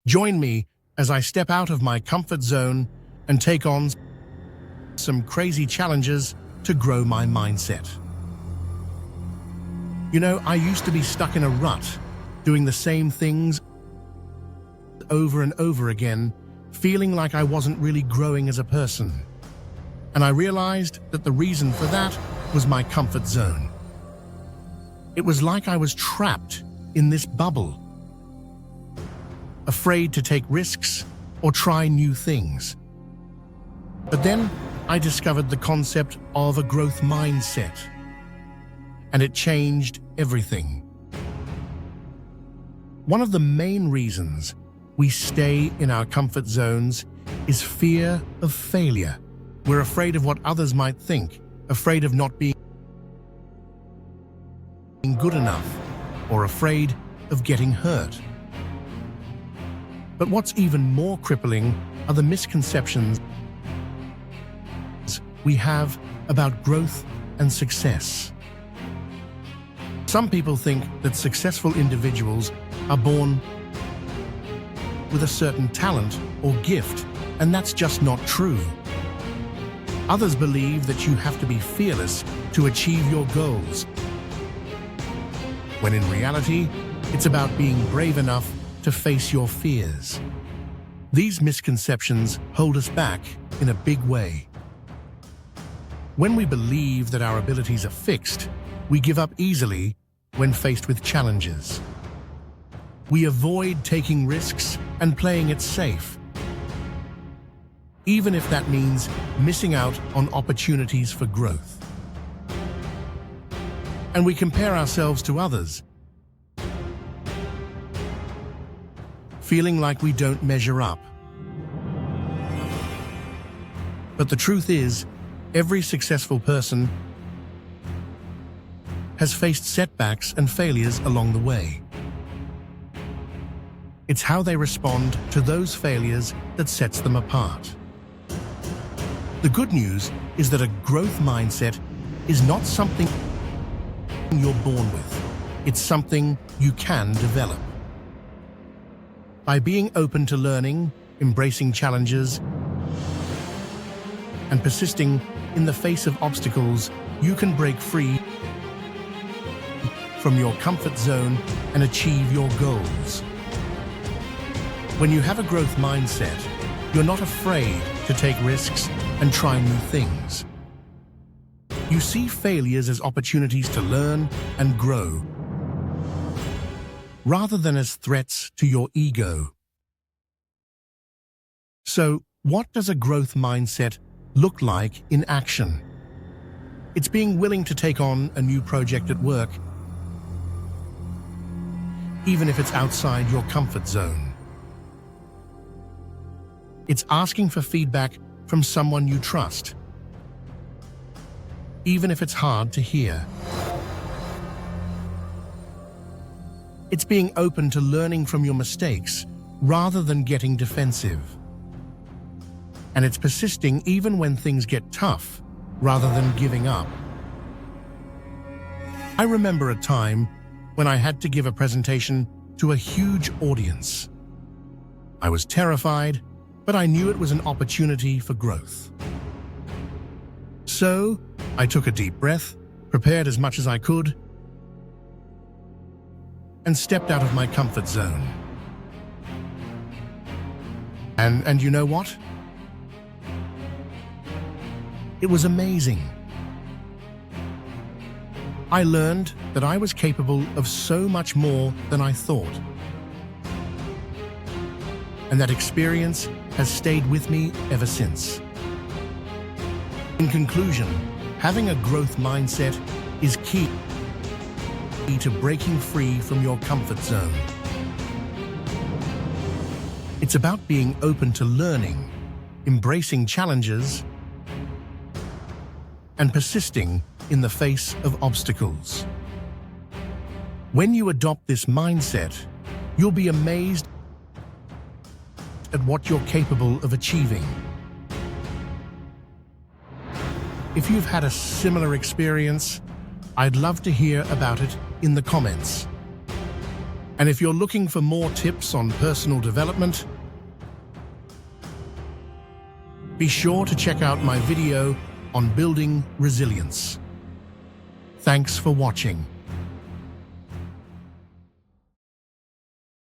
Join me as I step out of my comfort zone and take on some crazy challenges to grow my mindset. You know, I used to be stuck in a rut, doing the same things over and over again, feeling like I wasn't really growing as a person. And I realized that the reason for that was my comfort zone. It was like I was trapped in this bubble, afraid to take risks or try new things. But then I discovered the concept of a growth mindset, and it changed everything. One of the main reasons we stay in our comfort zones is fear of failure. We're afraid of what others might think, afraid of not being good enough, or afraid of getting hurt. But what's even more crippling are the misconceptions we have about growth and success. Some people think that successful individuals are born with a certain talent or gift, and that's just not true. Others believe that you have to be fearless to achieve your goals, when in reality, it's about being brave enough to face your fears. These misconceptions hold us back in a big way. When we believe that our abilities are fixed, we give up easily when faced with challenges. We avoid taking risks and playing it safe, even if that means missing out on opportunities for growth. And we compare ourselves to others, feeling like we don't measure up. But the truth is, every successful person has faced setbacks and failures along the way. It's how they respond to those failures that sets them apart. The good news is that a growth mindset is not something you're born with. It's something you can develop. By being open to learning, embracing challenges, and persisting in the face of obstacles, you can break free from your comfort zone and achieve your goals. When you have a growth mindset, you're not afraid to take risks and try new things. You see failures as opportunities to learn and grow, rather than as threats to your ego. So, what does a growth mindset look like in action? It's being willing to take on a new project at work, even if it's outside your comfort zone. It's asking for feedback from someone you trust, even if it's hard to hear. It's being open to learning from your mistakes rather than getting defensive. And it's persisting even when things get tough rather than giving up. I remember a time when I had to give a presentation to a huge audience. I was terrified, but I knew it was an opportunity for growth. So, I took a deep breath, prepared as much as I could, and stepped out of my comfort zone. And you know what? It was amazing. I learned that I was capable of so much more than I thought. And that experience has stayed with me ever since. In conclusion, having a growth mindset is key to breaking free from your comfort zone. It's about being open to learning, embracing challenges, and persisting in the face of obstacles. When you adopt this mindset, you'll be amazed at what you're capable of achieving. If you've had a similar experience, I'd love to hear about it in the comments. And if you're looking for more tips on personal development, be sure to check out my video on building resilience. Thanks for watching.